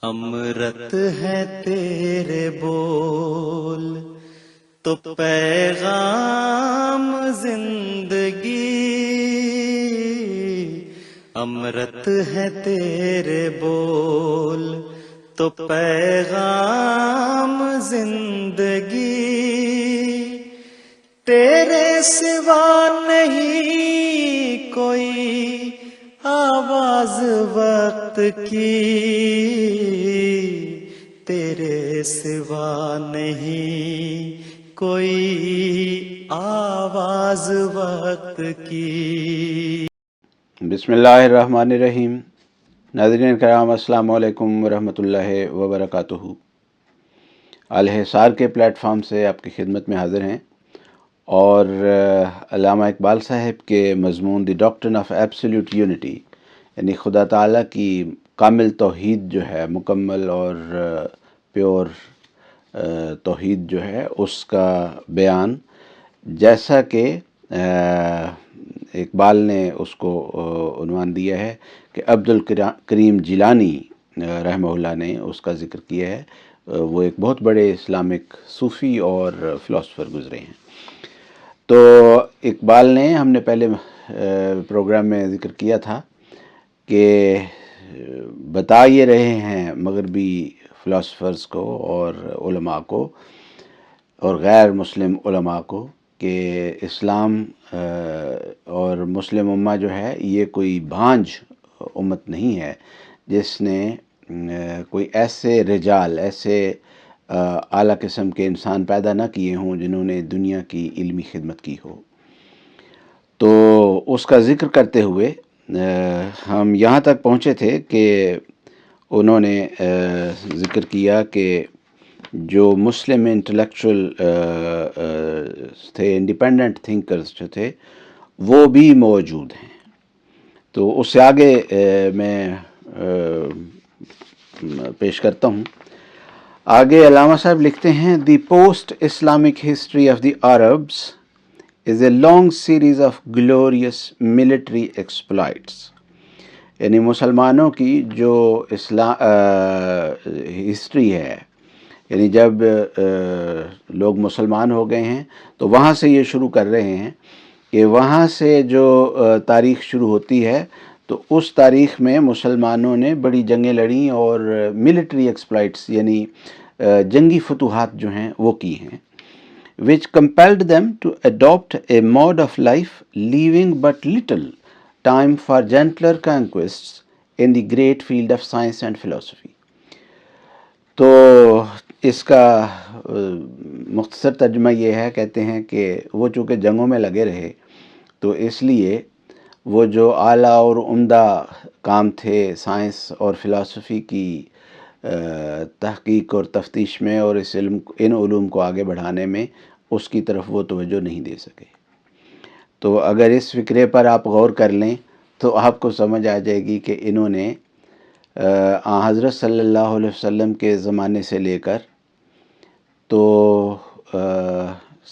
امرت ہے تیرے بول تو پیغام زندگی، امرت ہے تیرے بول تو پیغام زندگی، تیرے سوا نہیں کوئی آواز وقت کی، تیرے سوا نہیں کوئی آواز وقت کی۔ بسم اللہ الرحمن الرحیم۔ ناظرین کرام السلام علیکم ورحمۃ اللہ وبرکاتہ۔ الحصار کے پلیٹ فارم سے آپ کی خدمت میں حاضر ہیں، اور علامہ اقبال صاحب کے مضمون دی ڈاکٹرن آف ایبسلیوٹ یونٹی، یعنی خدا تعالیٰ کی کامل توحید جو ہے، مکمل اور پیور توحید جو ہے، اس کا بیان، جیسا کہ اقبال نے اس کو عنوان دیا ہے کہ عبد الکریم جیلانی رحمہ اللہ نے اس کا ذکر کیا ہے۔ وہ ایک بہت بڑے اسلامک صوفی اور فلاسفر گزرے ہیں۔ تو اقبال نے، ہم نے پہلے پروگرام میں ذکر کیا تھا کہ بتا یہ رہے ہیں مغربی فلاسفرز کو اور علماء کو اور غیر مسلم علماء کو کہ اسلام اور مسلم امہ جو ہے یہ کوئی بھانج امت نہیں ہے جس نے کوئی ایسے رجال، ایسے اعلیٰ قسم کے انسان پیدا نہ کیے ہوں جنہوں نے دنیا کی علمی خدمت کی ہو۔ تو اس کا ذکر کرتے ہوئے ہم یہاں تک پہنچے تھے کہ انہوں نے ذکر کیا کہ جو مسلم انٹلیکچول تھے، انڈیپینڈنٹ تھنکرز جو تھے، وہ بھی موجود ہیں۔ تو اس سے آگے میں پیش کرتا ہوں۔ آگے علامہ صاحب لکھتے ہیں، the post Islamic history of the Arabs is a long series of glorious military exploits، یعنی مسلمانوں کی جو ہسٹری ہے، یعنی جب لوگ مسلمان ہو گئے ہیں تو وہاں سے یہ شروع کر رہے ہیں کہ وہاں سے جو تاریخ شروع ہوتی ہے تو اس تاریخ میں مسلمانوں نے بڑی جنگیں لڑیں اور ملٹری ایکسپلائٹس یعنی جنگی فتوحات جو ہیں وہ کی ہیں، which compelled them to adopt a mode of life leaving but little time for gentler conquests in the great field of science and philosophy۔ تو اس کا مختصر ترجمہ یہ ہے، کہتے ہیں کہ وہ چونکہ جنگوں میں لگے رہے تو اس لیے وہ جو اعلیٰ اور عمدہ کام تھے سائنس اور فلاسفی کی تحقیق اور تفتیش میں اور ان علوم کو آگے بڑھانے میں، اس کی طرف وہ توجہ نہیں دے سکے۔ تو اگر اس فکرے پر آپ غور کر لیں تو آپ کو سمجھ آ جائے گی کہ انہوں نے حضرت صلی اللہ علیہ وسلم کے زمانے سے لے کر تو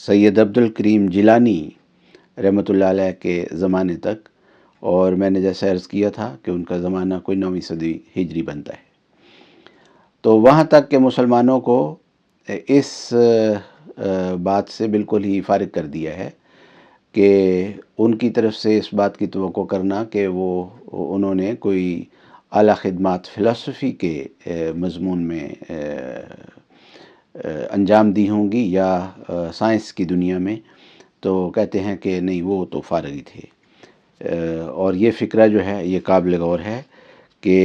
سید عبد الکریم جیلانی رحمۃ اللہ علیہ کے زمانے تک، اور میں نے جیسا عرض کیا تھا کہ ان کا زمانہ کوئی 9ویں صدی ہجری بنتا ہے، تو وہاں تک کہ مسلمانوں کو اس بات سے بالکل ہی فارغ کر دیا ہے کہ ان کی طرف سے اس بات کی توقع کرنا کہ انہوں نے کوئی اعلیٰ خدمات فلسفی کے مضمون میں انجام دی ہوں گی یا سائنس کی دنیا میں، تو کہتے ہیں کہ نہیں، وہ تو فارغ ہی تھے۔ اور یہ فکرہ جو ہے یہ قابل غور ہے کہ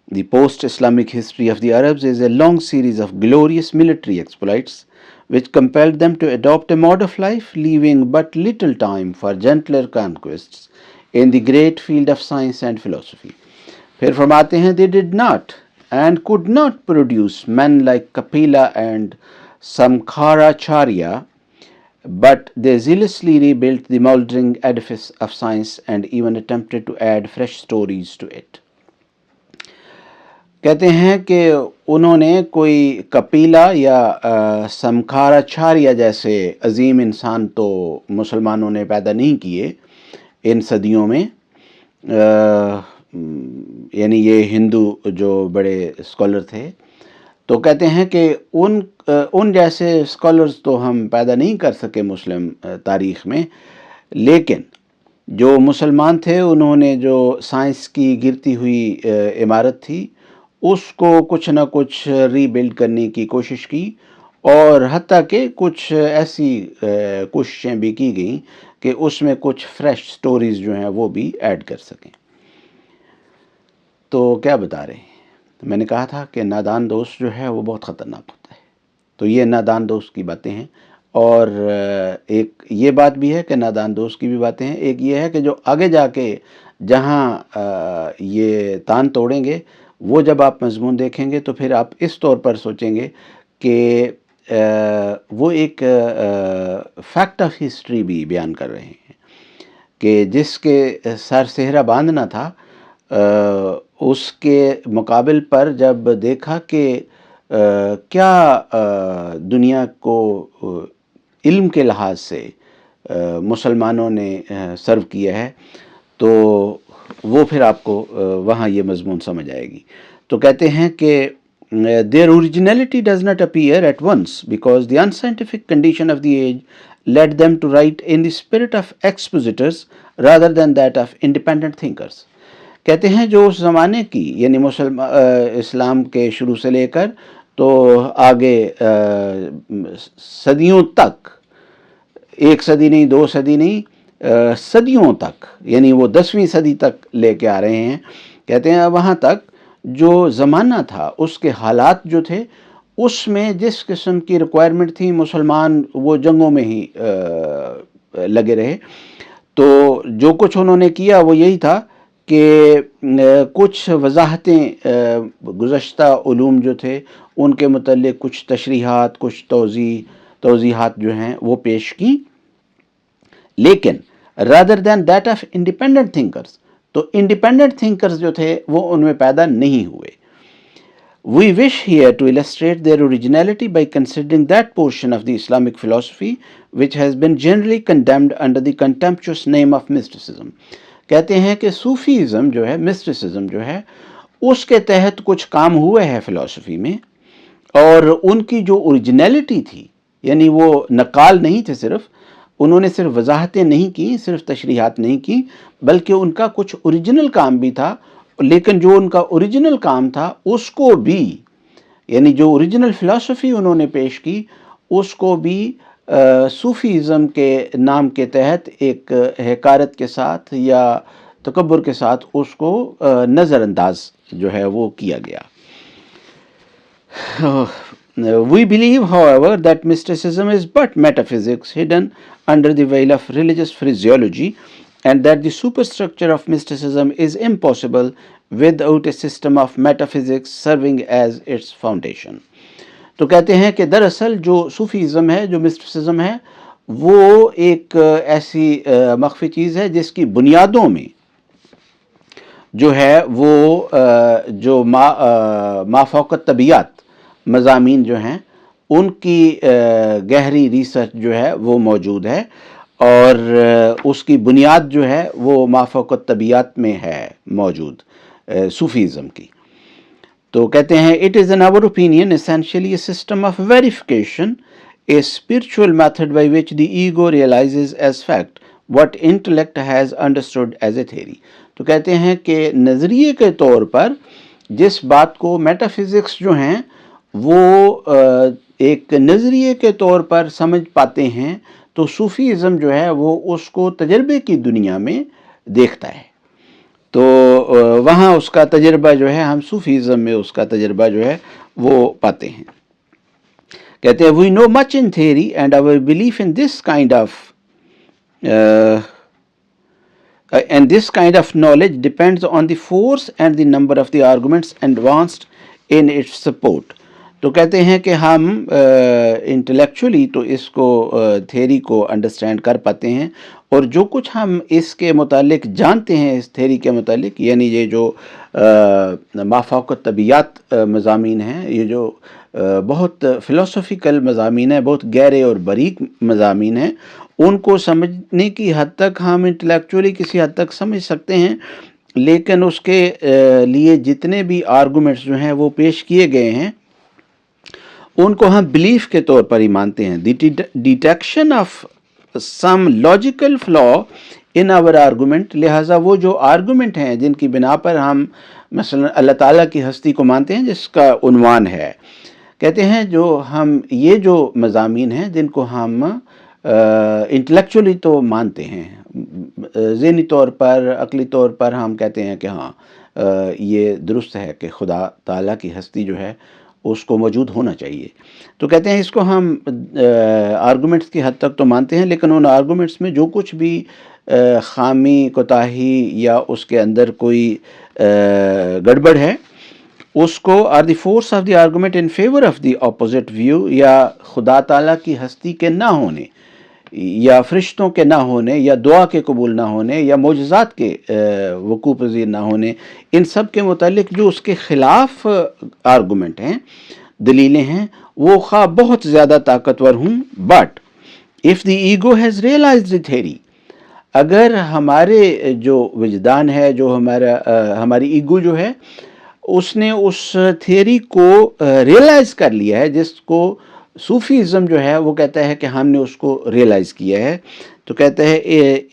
the post-Islamic history of the Arabs is a long series of glorious military exploits which compelled them to adopt a mode of life leaving but little time for gentler conquests in the great field of science and philosophy۔ پھر فرماتے ہیں they did not and could not produce men like Kapila and Samkharacharya, but they zealously rebuilt the mouldering edifice of science and even attempted to add fresh stories to it۔ کہتے ہیں کہ انہوں نے کوئی کپیلا یا سمکھاراچاریہ جیسے عظیم انسان تو مسلمانوں نے پیدا نہیں کیے ان صدیوں میں، یعنی یہ ہندو جو بڑے اسکالر تھے، تو کہتے ہیں کہ ان جیسے اسکالرز تو ہم پیدا نہیں کر سکے مسلم تاریخ میں، لیکن جو مسلمان تھے انہوں نے جو سائنس کی گرتی ہوئی عمارت تھی اس کو کچھ نہ کچھ ری بلڈ کرنے کی کوشش کی، اور حتیٰ کہ کچھ ایسی کوششیں بھی کی گئیں کہ اس میں کچھ فریش سٹوریز جو ہیں وہ بھی ایڈ کر سکیں۔ تو کیا بتا رہے ہیں؟ میں نے کہا تھا کہ نادان دوست جو ہے وہ بہت خطرناک ہوتا ہے، تو یہ نادان دوست کی باتیں ہیں، اور ایک یہ بات بھی ہے کہ نادان دوست کی بھی باتیں ہیں، ایک یہ ہے کہ جو آگے جا کے جہاں یہ تان توڑیں گے وہ جب آپ مضمون دیکھیں گے تو پھر آپ اس طور پر سوچیں گے کہ وہ ایک فیکٹ آف ہسٹری بھی بیان کر رہے ہیں کہ جس کے سر صحرا باندھنا تھا، اس کے مقابل پر جب دیکھا کہ کیا دنیا کو علم کے لحاظ سے مسلمانوں نے سرو کیا ہے، تو وہ پھر آپ کو وہاں یہ مضمون سمجھ آئے گی۔ تو کہتے ہیں کہ their originality does not appear at once because the unscientific condition of the age led them to write in the spirit of expositors rather than that of independent thinkers۔ کہتے ہیں جو اس زمانے کی یعنی اسلام کے شروع سے لے کر تو آگے صدیوں تک، ایک صدی نہیں، دو صدی نہیں، صدیوں تک، یعنی وہ 10ویں صدی تک لے کے آ رہے ہیں، کہتے ہیں وہاں تک جو زمانہ تھا اس کے حالات جو تھے اس میں جس قسم کی ریکوائرمنٹ تھی مسلمان وہ جنگوں میں ہی لگے رہے۔ تو جو کچھ انہوں نے کیا وہ یہی تھا کہ کچھ وضاحتیں گزشتہ علوم جو تھے ان کے متعلق کچھ تشریحات، کچھ توضیحات جو ہیں وہ پیش کی، لیکن rather than that of independent thinkers، تو انڈیپینڈنٹ تھنکرز جو تھے وہ ان میں پیدا نہیں ہوئے۔ We wish here to illustrate their originality by considering that portion of the Islamic philosophy which has been generally condemned under the contemptuous name of mysticism۔ کہتے ہیں کہ صوفیزم جو ہے، مسٹسزم جو ہے، اس کے تحت کچھ کام ہوئے ہیں فلسفی میں، اور ان کی جو اوریجنلٹی تھی، یعنی وہ نقال نہیں تھے، صرف انہوں نے صرف وضاحتیں نہیں کی، صرف تشریحات نہیں کی، بلکہ ان کا کچھ اوریجنل کام بھی تھا، لیکن جو ان کا اوریجنل کام تھا اس کو بھی، یعنی جو اوریجنل فلسفی انہوں نے پیش کی اس کو بھی صوفیزم کے نام کے تحت ایک حقارت کے ساتھ یا تکبر کے ساتھ اس کو نظر انداز جو ہے وہ کیا گیا۔ We believe, however, that mysticism is but metaphysics hidden under the veil of religious phraseology, and that the superstructure of mysticism is impossible without a system of metaphysics serving as its foundation۔ تو کہتے ہیں کہ دراصل جو Sufism ہے، جو mysticism ہے، وہ ایک ایسی مخفی چیز ہے جس کی بنیادوں میں جو ہے وہ جو ما فوق الطبیعت مضامین جو ہیں ان کی گہری ریسرچ جو ہے وہ موجود ہے، اور اس کی بنیاد جو ہے وہ ما فوق الطبیعت میں ہے موجود صوفیزم کی۔ تو کہتے ہیں it is in our opinion essentially a system of verification, a spiritual method by which the ego realizes as fact what intellect has understood as a theory۔ تو کہتے ہیں کہ نظریے کے طور پر جس بات کو میٹا فزکس جو ہیں وہ ایک نظریے کے طور پر سمجھ پاتے ہیں، تو صوفیزم جو ہے وہ اس کو تجربے کی دنیا میں دیکھتا ہے، تو وہاں اس کا تجربہ جو ہے، ہم صوفیزم میں اس کا تجربہ جو ہے وہ پاتے ہیں۔ کہتے ہیں we know much in theory and our belief in this kind of knowledge depends on the force and the number of the arguments advanced in its support۔ تو کہتے ہیں کہ ہم انٹلیکچولی تو اس کو تھیری کو انڈرسٹینڈ کر پاتے ہیں، اور جو کچھ ہم اس کے متعلق جانتے ہیں، اس تھیری کے متعلق، یعنی یہ جو ما فوق الطبیعت مضامین ہیں، یہ جو بہت فلسفیکل مضامین ہیں، بہت گہرے اور باریک مضامین ہیں، ان کو سمجھنے کی حد تک ہم انٹلیکچولی کسی حد تک سمجھ سکتے ہیں، لیکن اس کے لیے جتنے بھی آرگومنٹس جو ہیں وہ پیش کیے گئے ہیں ان کو ہم بلیف کے طور پر ہی مانتے ہیں. دی ڈیٹیکشن آف سم لاجیکل فلا ان آور آرگومنٹ، لہٰذا وہ جو آرگومنٹ ہیں جن کی بنا پر ہم مثلا اللہ تعالیٰ کی ہستی کو مانتے ہیں، جس کا عنوان ہے، کہتے ہیں یہ جو مضامین ہیں جن کو ہم انٹلیکچولی تو مانتے ہیں، ذہنی طور پر، عقلی طور پر ہم کہتے ہیں کہ ہاں یہ درست ہے کہ خدا تعالیٰ کی ہستی جو ہے اس کو موجود ہونا چاہیے. تو کہتے ہیں اس کو ہم آرگومنٹس کی حد تک تو مانتے ہیں، لیکن ان آرگومنٹس میں جو کچھ بھی خامی، کوتاہی یا اس کے اندر کوئی گڑبڑ ہے، اس کو are the force of the argument in favour of the opposite view, یا خدا تعالیٰ کی ہستی کے نہ ہونے، یا فرشتوں کے نہ ہونے، یا دعا کے قبول نہ ہونے، یا معجزات کے وقوع پذیر نہ ہونے، ان سب کے متعلق جو اس کے خلاف آرگومنٹ ہیں، دلیلیں ہیں، وہ خواہ بہت زیادہ طاقتور ہوں. But if the ego has realized the theory، اگر ہمارے جو وجدان ہے، جو ہماری ایگو جو ہے، اس نے اس تھیوری کو ریئلائز کر لیا ہے، جس کو صوفیزم جو ہے وہ کہتا ہے کہ ہم نے اس کو ریئلائز کیا ہے، تو کہتا ہے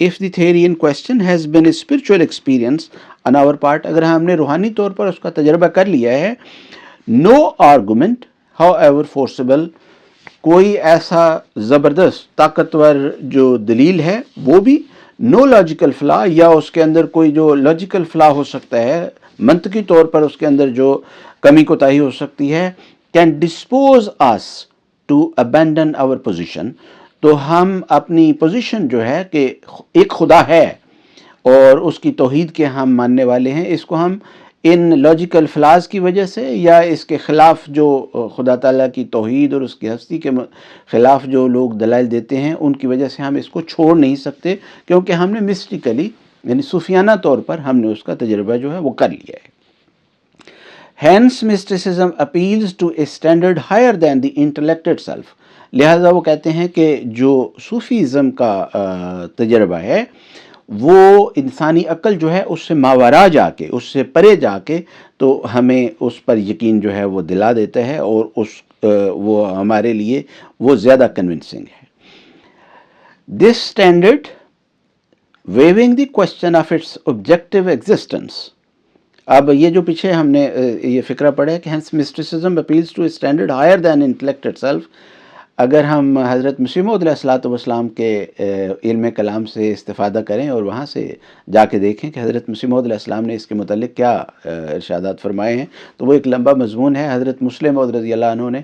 if the theory in question has been a spiritual experience on our part، اگر ہم نے روحانی طور پر اس کا تجربہ کر لیا ہے، no argument however forcible، کوئی ایسا زبردست طاقتور جو دلیل ہے، وہ بھی نو لاجیکل فلا، یا اس کے اندر کوئی جو لاجیکل فلا ہو سکتا ہے، منطقی طور پر اس کے اندر جو کمی کوتاہی ہو سکتی ہے، can dispose us to abandon our position، تو ہم اپنی پوزیشن جو ہے کہ ایک خدا ہے اور اس کی توحید کے ہم ماننے والے ہیں، اس کو ہم ان لاجیکل فلاز کی وجہ سے، یا اس کے خلاف جو خدا تعالیٰ کی توحید اور اس کی ہستی کے خلاف جو لوگ دلائل دیتے ہیں، ان کی وجہ سے ہم اس کو چھوڑ نہیں سکتے، کیونکہ ہم نے مسٹیکلی، یعنی صوفیانہ طور پر ہم نے اس کا تجربہ جو ہے وہ کر لیا ہے. Hence mysticism appeals to a standard higher than the intellect itself، لہٰذا وہ کہتے ہیں کہ جو صوفیزم کا تجربہ ہے وہ انسانی عقل جو ہے اس سے ماورا جا کے، اس سے پرے جا کے، تو ہمیں اس پر یقین جو ہے وہ دلا دیتا ہے، اور وہ ہمارے لیے وہ زیادہ کنونسنگ ہے. This standard waiving the question of its objective existence، اب یہ جو پیچھے ہم نے یہ فقرہ پڑھا ہے کہ hence mysticism appeals to a standard higher than intellect itself، اگر ہم حضرت مسیح موعود علیہ الصلوۃ والسلام کے علم کلام سے استفادہ کریں اور وہاں سے جا کے دیکھیں کہ حضرت مسیح موعود علیہ السلام نے اس کے متعلق کیا ارشادات فرمائے ہیں، تو وہ ایک لمبا مضمون ہے. حضرت مسلم موعود رضی اللہ عنہ نے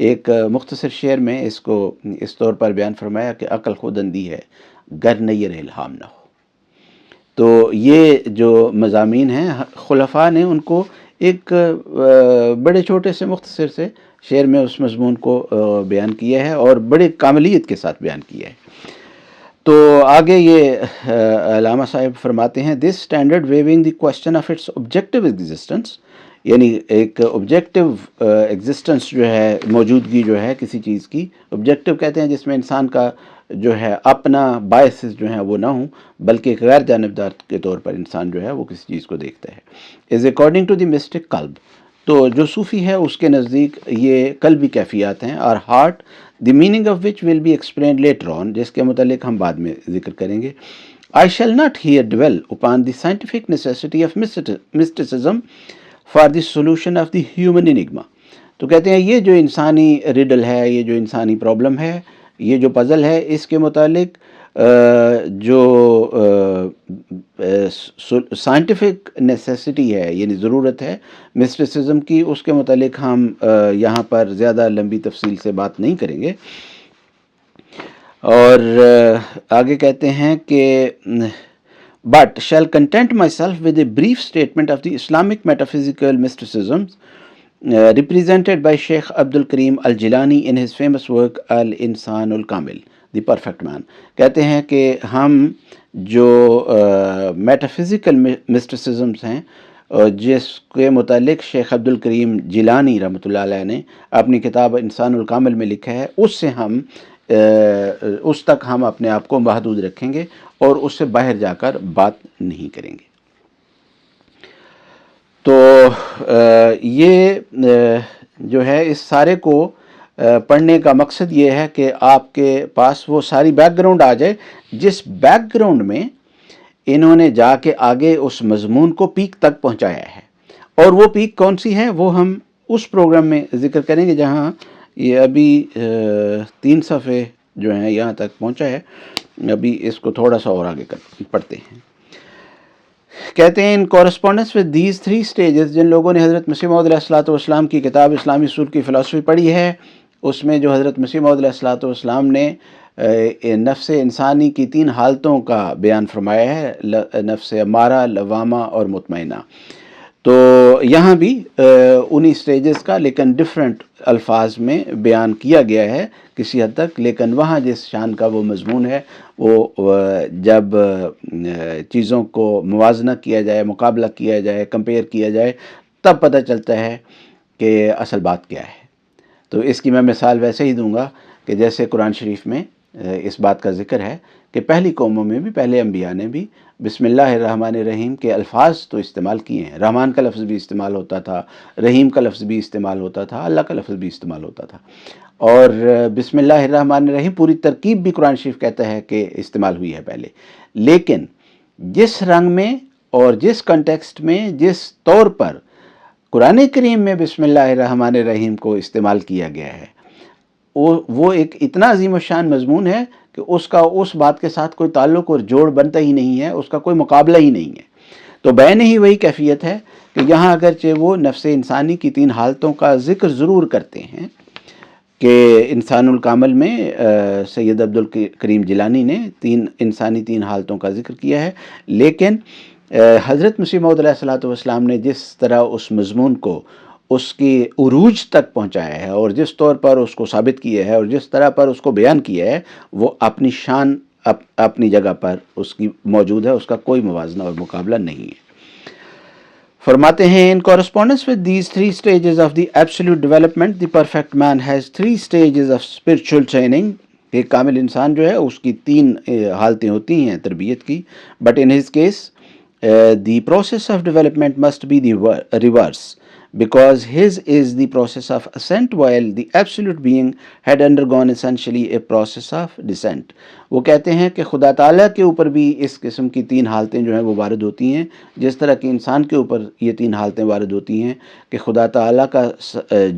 ایک مختصر شعر میں اس کو اس طور پر بیان فرمایا کہ عقل خود اندھی ہے گر نیر الہام نہ ہو. تو یہ جو مضامین ہیں خلفاء نے ان کو ایک بڑے چھوٹے سے مختصر سے شعر میں اس مضمون کو بیان کیا ہے، اور بڑے کاملیت کے ساتھ بیان کیا ہے. تو آگے یہ علامہ صاحب فرماتے ہیں this standard viewing the question of its objective existence, یعنی ایک آبجیکٹیو ایگزسٹنس جو ہے، موجودگی جو ہے کسی چیز کی، آبجیکٹیو کہتے ہیں جس میں انسان کا جو ہے اپنا باعث جو ہیں وہ نہ ہوں، بلکہ ایک غیر جانبدار کے طور پر انسان جو ہے وہ کسی چیز کو دیکھتا ہے. Is according to the mystic قلب، تو جو صوفی ہے اس کے نزدیک یہ قلبی کیفیات ہیں، اور heart the meaning of which will be explained later on, جس کے متعلق ہم بعد میں ذکر کریں گے. I shall not here dwell upon the scientific necessity of mysticism for the solution of the human enigma. تو کہتے ہیں یہ جو انسانی ریڈل ہے، یہ جو انسانی پرابلم ہے، یہ جو پزل ہے، اس کے متعلق جو سائنٹیفک نیسیسٹی ہے، یعنی ضرورت ہے مسٹیسزم کی، اس کے متعلق ہم یہاں پر زیادہ لمبی تفصیل سے بات نہیں کریں گے. اور آگے کہتے ہیں کہ but shall content myself with a brief statement of the Islamic metaphysical mysticism represented by Sheikh Abdul Karim al-Jilani in his famous work Al-Insan al-Kamil, the Perfect Man. کہتے ہیں کہ ہم جو میٹافزیکل مسٹیسزمس ہیں، جس کے متعلق شیخ عبد الکریم جیلانی رحمۃ اللہ علیہ نے اپنی کتاب انسان الکامل میں لکھا ہے، اس سے ہم اس تک ہم اپنے آپ کو محدود رکھیں گے اور اس سے باہر جا کر بات نہیں کریں گے. تو یہ جو ہے اس سارے کو پڑھنے کا مقصد یہ ہے کہ آپ کے پاس وہ ساری بیک گراؤنڈ آ جائے جس بیک گراؤنڈ میں انہوں نے جا کے آگے اس مضمون کو پیک تک پہنچایا ہے. اور وہ پیک کون سی ہے وہ ہم اس پروگرام میں ذکر کریں گے جہاں یہ ابھی 3 صفحے جو ہیں یہاں تک پہنچا ہے. ابھی اس کو تھوڑا سا اور آگے پڑھتے ہیں. کہتے ہیں ان کورسپونڈنس ود دیز 3 اسٹیجز، جن لوگوں نے حضرت مسیح موعود علیہ السلام کی کتاب اسلامی اصول کی فلسفی پڑھی ہے، اس میں جو حضرت مسیح موعود علیہ السلام نے نفس انسانی کی 3 حالتوں کا بیان فرمایا ہے، نفس امارہ، لوامہ اور مطمئنہ. تو یہاں بھی انہی سٹیجز کا لیکن ڈیفرنٹ الفاظ میں بیان کیا گیا ہے کسی حد تک، لیکن وہاں جس شان کا وہ مضمون ہے وہ جب چیزوں کو موازنہ کیا جائے، مقابلہ کیا جائے، کمپیئر کیا جائے، تب پتہ چلتا ہے کہ اصل بات کیا ہے. تو اس کی میں مثال ویسے ہی دوں گا کہ جیسے قرآن شریف میں اس بات کا ذکر ہے کہ پہلی قوموں میں بھی، پہلے انبیاء نے بھی بسم اللہ الرحمن الرحیم کے الفاظ تو استعمال کیے ہیں. رحمان کا لفظ بھی استعمال ہوتا تھا، رحیم کا لفظ بھی استعمال ہوتا تھا، اللہ کا لفظ بھی استعمال ہوتا تھا. اور بسم اللہ الرحمن الرحیم پوری ترکیب بھی قرآن شریف کہتا ہے کہ استعمال ہوئی ہے پہلے. لیکن جس رنگ میں اور جس کنٹیکسٹ میں، جس طور پر قرآن کریم میں بسم اللہ الرحمن الرحیم کو استعمال کیا گیا ہے، وہ ایک اتنا عظیم الشان مضمون ہے کہ اس کا اس بات کے ساتھ کوئی تعلق اور جوڑ بنتا ہی نہیں ہے، اس کا کوئی مقابلہ ہی نہیں ہے. تو بیان ہی وہی کیفیت ہے کہ یہاں اگرچہ وہ نفس انسانی کی 3 حالتوں کا ذکر ضرور کرتے ہیں کہ انسان الکامل میں سید عبدالکریم جیلانی نے 3 حالتوں کا ذکر کیا ہے، لیکن حضرت مسیح موعود علیہ السلام نے جس طرح اس مضمون کو اس کی عروج تک پہنچایا ہے اور جس طور پر اس کو ثابت کیا ہے اور جس طرح پر اس کو بیان کیا ہے، وہ اپنی شان اپنی جگہ پر اس کی موجود ہے، اس کا کوئی موازنہ اور مقابلہ نہیں ہے. فرماتے ہیں in correspondence with these 3 stages of the absolute development, the perfect man has 3 stages of spiritual training. ایک کامل انسان جو ہے اس کی 3 حالتیں ہوتی ہیں تربیت کی. But in his case the process of development must be the reverse, because his is the process of ascent while the absolute being had undergone essentially a process of descent. وہ کہتے ہیں کہ خدا تعالیٰ کے اوپر بھی اس قسم کی 3 حالتیں جو ہیں وہ وارد ہوتی ہیں، جس طرح کہ انسان کے اوپر یہ 3 حالتیں وارد ہوتی ہیں کہ خدا تعالیٰ کا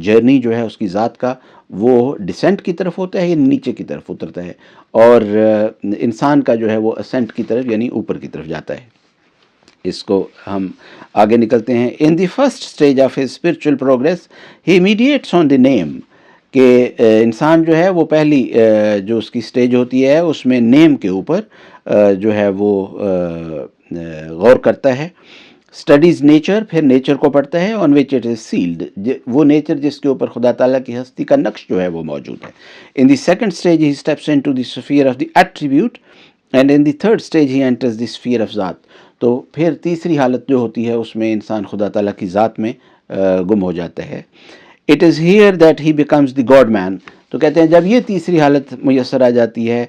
جرنی جو ہے اس کی ذات کا وہ ڈسینٹ کی طرف ہوتا ہے، یعنی نیچے کی طرف اترتا ہے، اور انسان کا جو ہے وہ اسینٹ کی طرف یعنی اوپر کی طرف جاتا ہے. اس کو ہم آگے نکلتے ہیں. In the first stage of his spiritual progress he meditates on the name، کہ انسان جو ہے وہ پہلی جو اس کی سٹیج ہوتی ہے اس میں نیم کے اوپر جو ہے وہ غور کرتا ہے. اسٹڈیز نیچر، پھر نیچر کو پڑھتا ہے. on which it is sealed، وہ نیچر جس کے اوپر خدا تعالیٰ کی ہستی کا نقش جو ہے وہ موجود ہے. In the second stage he steps into the sphere of the attribute and in the third stage he enters the sphere of ذات. تو پھر تیسری حالت جو ہوتی ہے اس میں انسان خدا تعالیٰ کی ذات میں گم ہو جاتا ہے. It is here that he becomes the God man. تو کہتے ہیں جب یہ تیسری حالت میسر آ جاتی ہے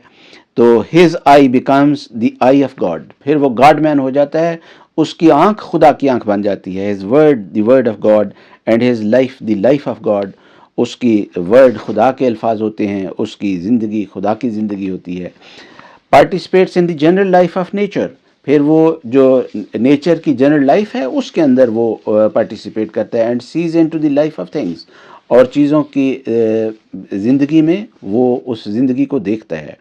تو his eye becomes the eye of God، پھر وہ God man ہو جاتا ہے، اس کی آنکھ خدا کی آنکھ بن جاتی ہے. his word the word of God and his life the life of God. اس کی ورڈ خدا کے الفاظ ہوتے ہیں، اس کی زندگی خدا کی زندگی ہوتی ہے. participates in the general life of nature، پھر وہ جو نیچر کی جنرل لائف ہے اس کے اندر وہ پارٹیسپیٹ کرتا ہے. And sees into the life of things, اور چیزوں کی زندگی میں وہ اس زندگی کو دیکھتا ہے.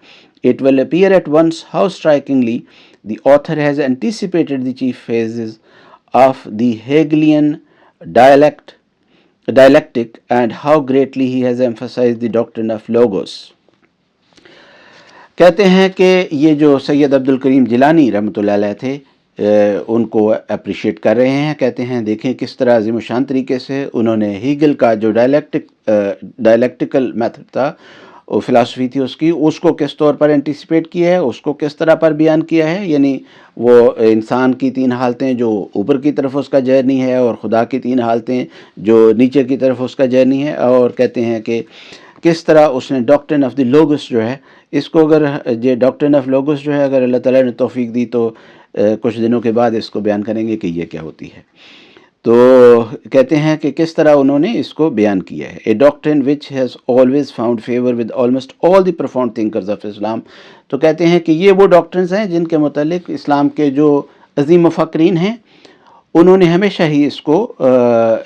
It will appear at once how strikingly the author has anticipated the chief phases of the Hegelian dialectic and how greatly he has emphasized the doctrine of logos. کہتے ہیں کہ یہ جو سید عبدالکریم جیلانی رحمۃ اللہ علیہ تھے ان کو اپریشیٹ کر رہے ہیں. کہتے ہیں دیکھیں کس طرح عظیم الشان طریقے سے انہوں نے ہیگل کا جو ڈائلیکٹیکل میتھڈ تھا، وہ فلاسفی تھی اس کو کس طور پر اینٹیسپیٹ کیا ہے، اس کو کس طرح پر بیان کیا ہے. یعنی وہ انسان کی 3 حالتیں جو اوپر کی طرف اس کا جرنی ہے، اور خدا کی 3 حالتیں جو نیچے کی طرف اس کا جرنی ہے. اور کہتے ہیں کہ کس طرح اس نے ڈاکٹرن آف دی لوگس جو ہے، اس کو اگر یہ ڈاکٹرن آف لوگس جو ہے اگر اللہ تعالیٰ نے توفیق دی تو کچھ دنوں کے بعد اس کو بیان کریں گے کہ یہ کیا ہوتی ہے. تو کہتے ہیں کہ کس طرح انہوں نے اس کو بیان کیا ہے. A doctrine which has always found favour with almost all the profound thinkers of Islam. تو کہتے ہیں کہ یہ وہ ڈاکٹرنز ہیں جن کے متعلق اسلام کے جو عظیم مفکرین ہیں انہوں نے ہمیشہ ہی اس کو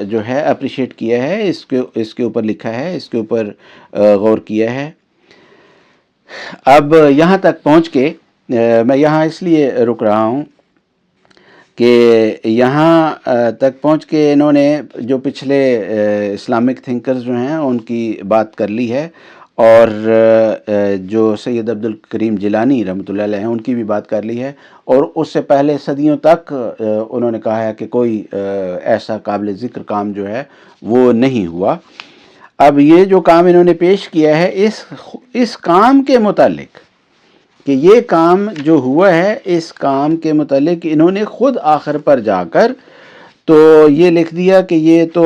جو ہے اپریشیٹ کیا ہے، اس کے اوپر لکھا ہے، اس کے اوپر غور کیا ہے. اب یہاں تک پہنچ کے میں یہاں اس لیے رک رہا ہوں کہ یہاں تک پہنچ کے انہوں نے جو پچھلے اسلامک تھنکرز جو ہیں ان کی بات کر لی ہے، اور جو سید عبد الکریم جیلانی رحمۃ اللہ علیہ ہیں ان کی بھی بات کر لی ہے، اور اس سے پہلے صدیوں تک انہوں نے کہا ہے کہ کوئی ایسا قابل ذکر کام جو ہے وہ نہیں ہوا. اب یہ جو کام انہوں نے پیش کیا ہے اس کام کے متعلق، کہ یہ کام جو ہوا ہے اس کام کے متعلق انہوں نے خود آخر پر جا کر تو یہ لکھ دیا کہ یہ تو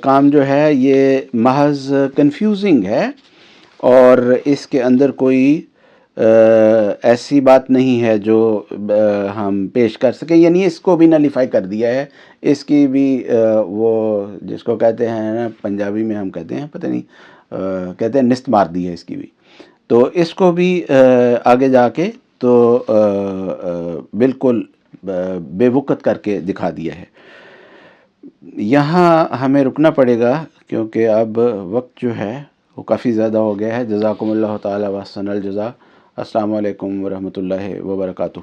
کام جو ہے یہ محض کنفیوزنگ ہے، اور اس کے اندر کوئی ایسی بات نہیں ہے جو ہم پیش کر سکیں. یعنی اس کو بھی نلیفائی کر دیا ہے، اس کی بھی وہ جس کو کہتے ہیں نا پنجابی میں ہم کہتے ہیں پتہ نہیں کہتے ہیں نست مار دی ہے اس کی بھی. تو اس کو بھی آگے جا کے تو بالکل بے وقت کر کے دکھا دیا ہے. یہاں ہمیں رکنا پڑے گا کیونکہ اب وقت جو ہے وہ کافی زیادہ ہو گیا ہے. جزاکم اللہ تعالی و احسن الجزا. السلام علیکم ورحمۃ اللہ وبرکاتہ.